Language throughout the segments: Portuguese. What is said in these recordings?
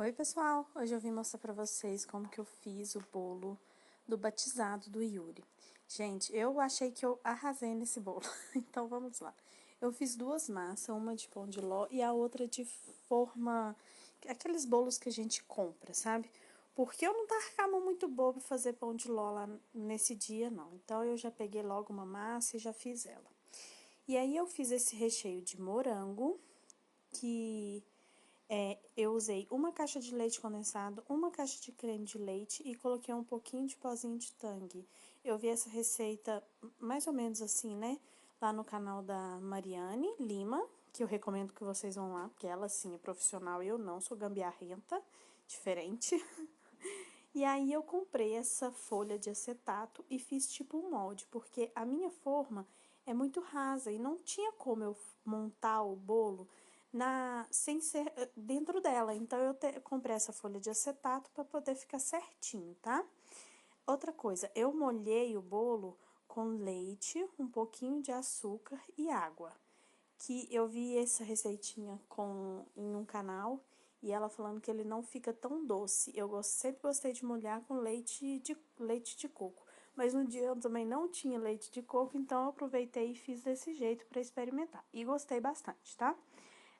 Oi pessoal, hoje eu vim mostrar pra vocês como que eu fiz o bolo do batizado do Yuri. Gente, eu achei que eu arrasei nesse bolo, então vamos lá. Eu fiz duas massas, uma de pão de ló e a outra de forma, aqueles bolos que a gente compra, sabe? Porque eu não tava muito boa pra fazer pão de ló lá nesse dia não, então eu já peguei logo uma massa e já fiz ela. E aí eu fiz esse recheio de morango, que eu usei uma caixa de leite condensado, uma caixa de creme de leite e coloquei um pouquinho de pozinho de Tang. Eu vi essa receita mais ou menos assim, né? Lá no canal da Mariane Lima, que eu recomendo que vocês vão lá, porque ela sim é profissional e eu não, sou gambiarrenta, diferente. E aí eu comprei essa folha de acetato e fiz tipo um molde, porque a minha forma é muito rasa e não tinha como eu montar o bolo sem ser dentro dela. Então eu comprei essa folha de acetato para poder ficar certinho, tá? Outra coisa, eu molhei o bolo com leite, um pouquinho de açúcar e água. Que eu vi essa receitinha em um canal e ela falando que ele não fica tão doce. Sempre gostei de molhar com leite de coco. Mas no dia eu também não tinha leite de coco, então eu aproveitei e fiz desse jeito para experimentar. E gostei bastante, tá?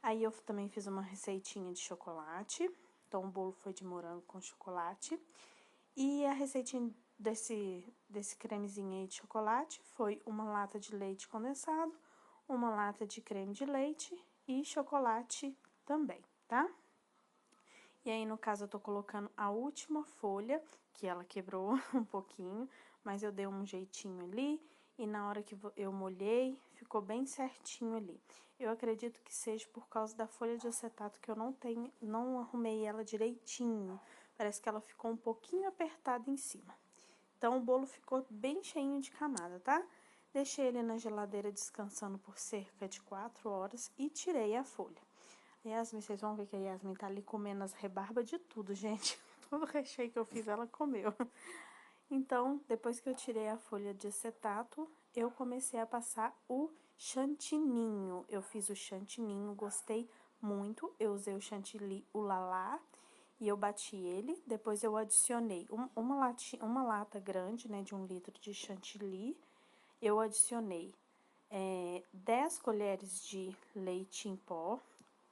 Aí eu também fiz uma receitinha de chocolate. Então o bolo foi de morango com chocolate. E a receitinha desse cremezinho aí de chocolate foi uma lata de leite condensado, uma lata de creme de leite e chocolate também, tá? E aí, no caso, eu tô colocando a última folha, que ela quebrou um pouquinho, mas eu dei um jeitinho ali, e na hora que eu molhei, ficou bem certinho ali. Eu acredito que seja por causa da folha de acetato que eu não arrumei ela direitinho. Parece que ela ficou um pouquinho apertada em cima. Então, o bolo ficou bem cheinho de camada, tá? Deixei ele na geladeira descansando por cerca de 4 horas e tirei a folha. A Yasmin, vocês vão ver que a Yasmin tá ali comendo as rebarbas de tudo, gente. Todo o recheio que eu fiz, ela comeu. Então, depois que eu tirei a folha de acetato, eu comecei a passar o chantininho. Eu fiz o chantininho, gostei muito. Eu usei o chantilly Ulalá e eu bati ele. Depois eu adicionei uma lata grande, né, de 1 litro de chantilly. Eu adicionei 10 colheres de leite em pó,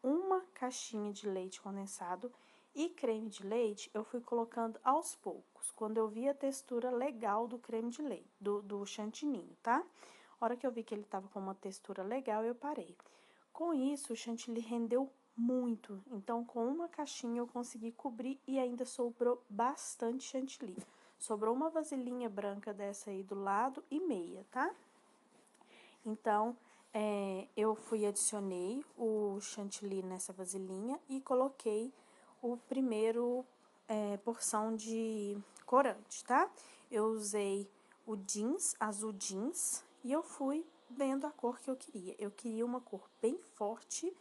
uma caixinha de leite condensado e creme de leite eu fui colocando aos poucos, quando eu vi a textura legal do creme de leite, do chantininho, tá? A hora que eu vi que ele tava com uma textura legal, eu parei. Com isso, o chantilly rendeu muito, então com uma caixinha eu consegui cobrir e ainda sobrou bastante chantilly. Sobrou uma vasilhinha branca dessa aí do lado e meia, tá? Então, eu adicionei o chantilly nessa vasilhinha e coloquei o primeiro porção de corante, tá? Eu usei o jeans, azul jeans, e eu fui vendo a cor que eu queria. Eu queria uma cor bem forte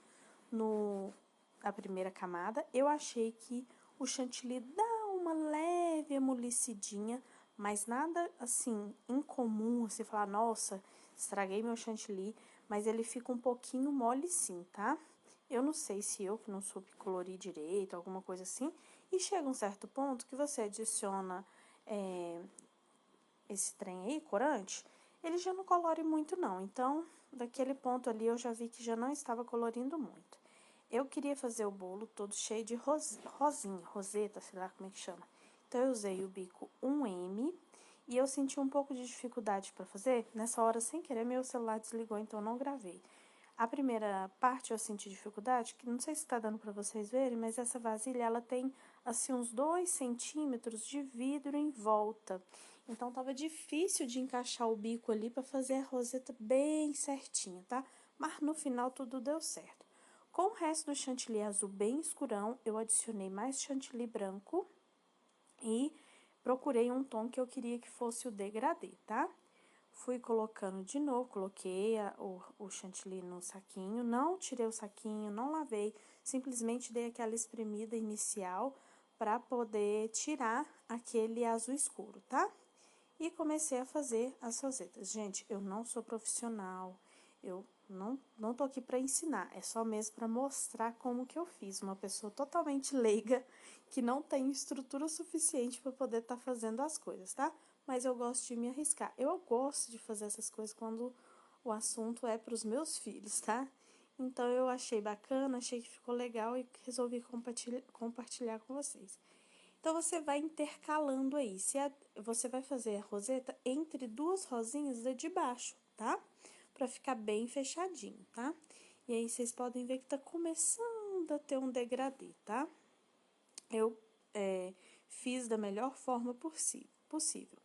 a primeira camada. Eu achei que o chantilly dá uma leve amolecidinha, mas nada, assim, incomum, você falar, nossa, estraguei meu chantilly, mas ele fica um pouquinho mole sim, tá? Eu não sei se eu que não soube colorir direito, alguma coisa assim, e chega um certo ponto que você adiciona esse trem aí, corante, ele já não colore muito não, então, daquele ponto ali eu já vi que já não estava colorindo muito. Eu queria fazer o bolo todo cheio de rosinha, roseta, sei lá como é que chama. Então, eu usei o bico 1M e eu senti um pouco de dificuldade para fazer. Nessa hora, sem querer, meu celular desligou, então eu não gravei. A primeira parte eu senti dificuldade, que não sei se tá dando para vocês verem, mas essa vasilha, ela tem, assim, uns 2 centímetros de vidro em volta. Então, tava difícil de encaixar o bico ali para fazer a roseta bem certinha, tá? Mas no final tudo deu certo. Com o resto do chantilly azul bem escurão, eu adicionei mais chantilly branco e procurei um tom que eu queria que fosse o degradê, tá? Fui colocando de novo, coloquei o chantilly no saquinho, não tirei o saquinho, não lavei, simplesmente dei aquela espremida inicial para poder tirar aquele azul escuro, tá? E comecei a fazer as rosetas. Gente, eu não sou profissional, eu Não tô aqui para ensinar, é só mesmo para mostrar como que eu fiz. Uma pessoa totalmente leiga, que não tem estrutura suficiente para poder estar fazendo as coisas, tá? Mas eu gosto de me arriscar. Eu gosto de fazer essas coisas quando o assunto é para os meus filhos, tá? Então eu achei bacana, achei que ficou legal e resolvi compartilhar com vocês. Então você vai intercalando aí. Você vai fazer a roseta entre duas rosinhas de baixo, tá? Pra ficar bem fechadinho, tá? E aí vocês podem ver que tá começando a ter um degradê, tá? Eu fiz da melhor forma possível.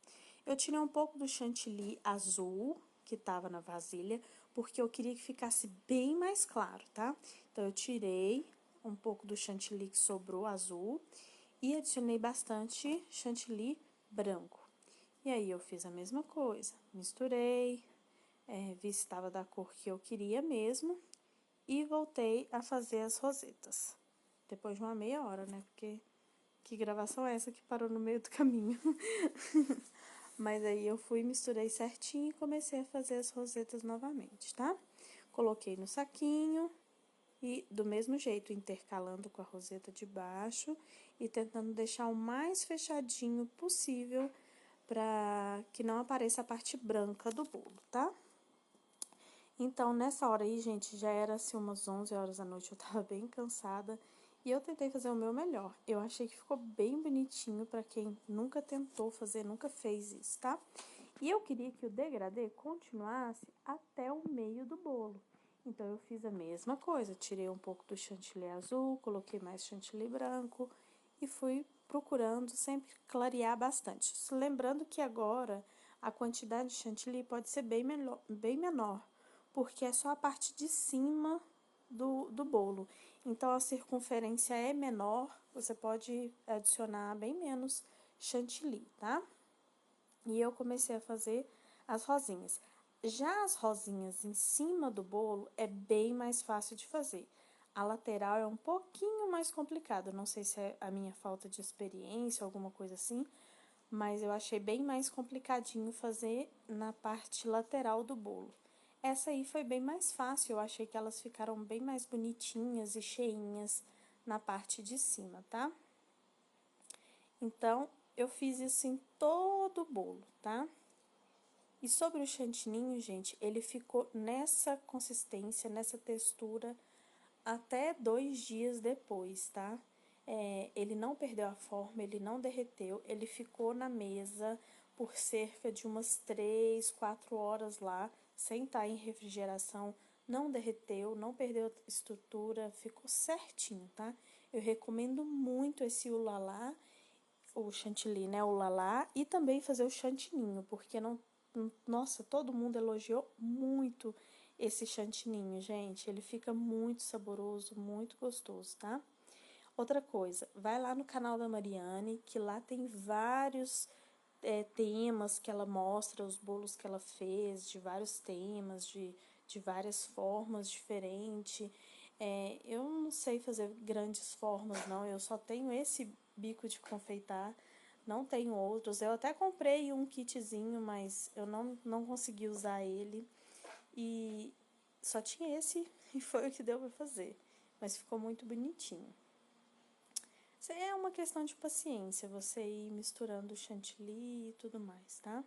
Eu tirei um pouco do chantilly azul que tava na vasilha, porque eu queria que ficasse bem mais claro, tá? Então eu tirei um pouco do chantilly que sobrou azul e adicionei bastante chantilly branco. E aí eu fiz a mesma coisa, misturei, vi se estava da cor que eu queria mesmo e voltei a fazer as rosetas. Depois de uma meia hora, né? Porque que gravação é essa que parou no meio do caminho? Mas aí eu fui, misturei certinho e comecei a fazer as rosetas novamente, tá? Coloquei no saquinho e do mesmo jeito, intercalando com a roseta de baixo e tentando deixar o mais fechadinho possível para que não apareça a parte branca do bolo, tá? Então, nessa hora aí, gente, já era assim umas 11 horas da noite, eu tava bem cansada e eu tentei fazer o meu melhor. Eu achei que ficou bem bonitinho para quem nunca tentou fazer, nunca fez isso, tá? E eu queria que o degradê continuasse até o meio do bolo. Então, eu fiz a mesma coisa, tirei um pouco do chantilly azul, coloquei mais chantilly branco e fui procurando sempre clarear bastante. Lembrando que agora a quantidade de chantilly pode ser bem menor, porque é só a parte de cima do bolo. Então, a circunferência é menor, você pode adicionar bem menos chantilly, tá? E eu comecei a fazer as rosinhas. Já as rosinhas em cima do bolo é bem mais fácil de fazer. A lateral é um pouquinho mais complicada, não sei se é a minha falta de experiência, alguma coisa assim, mas eu achei bem mais complicadinho fazer na parte lateral do bolo. Essa aí foi bem mais fácil, eu achei que elas ficaram bem mais bonitinhas e cheinhas na parte de cima, tá? Então, eu fiz isso em todo o bolo, tá? E sobre o chantininho, gente, ele ficou nessa consistência, nessa textura, até 2 dias depois, tá? Ele não perdeu a forma, ele não derreteu, ele ficou na mesa por cerca de umas 3, 4 horas lá, sem estar em refrigeração, não derreteu, não perdeu a estrutura, ficou certinho, tá? Eu recomendo muito esse ulalá, o chantilly, né, o lalá, e também fazer o chantininho, porque não, nossa, todo mundo elogiou muito esse chantininho, gente, ele fica muito saboroso, muito gostoso, tá? Outra coisa, vai lá no canal da Mariane, que lá tem vários temas que ela mostra, os bolos que ela fez, de vários temas, de várias formas diferentes. Eu não sei fazer grandes formas, não, eu só tenho esse bico de confeitar, não tenho outros. Eu até comprei um kitzinho, mas eu não consegui usar ele. E só tinha esse e foi o que deu pra fazer. Mas ficou muito bonitinho. Isso é uma questão de paciência, você ir misturando o chantilly e tudo mais, tá?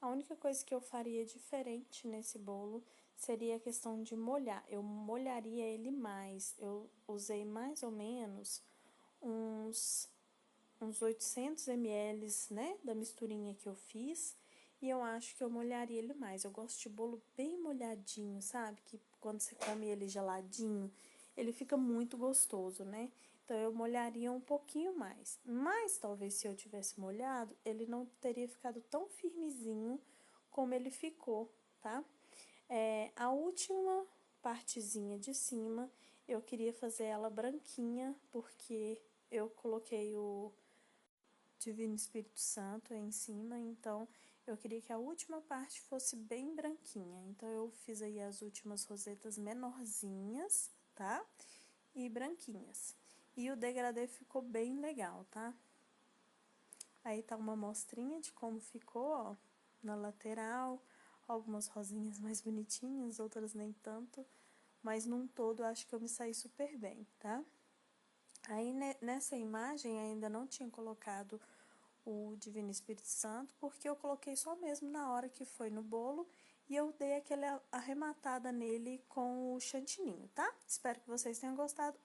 A única coisa que eu faria diferente nesse bolo seria a questão de molhar. Eu molharia ele mais. Eu usei mais ou menos uns 800 ml, né, da misturinha que eu fiz. E eu acho que eu molharia ele mais. Eu gosto de bolo bem molhadinho, sabe? Que quando você come ele geladinho, ele fica muito gostoso, né? Então, eu molharia um pouquinho mais. Mas, talvez, se eu tivesse molhado, ele não teria ficado tão firmezinho como ele ficou, tá? A última partezinha de cima, eu queria fazer ela branquinha, porque eu coloquei o Divino Espírito Santo aí em cima, então eu queria que a última parte fosse bem branquinha. Então, eu fiz aí as últimas rosetas menorzinhas, tá? E branquinhas. E o degradê ficou bem legal, tá? Aí tá uma mostrinha de como ficou, ó, na lateral. algumas rosinhas mais bonitinhas, outras nem tanto, mas num todo eu acho que eu me saí super bem, tá? Aí nessa imagem ainda não tinha colocado o Divino Espírito Santo, porque eu coloquei só mesmo na hora que foi no bolo e eu dei aquela arrematada nele com o chantininho, tá? Espero que vocês tenham gostado.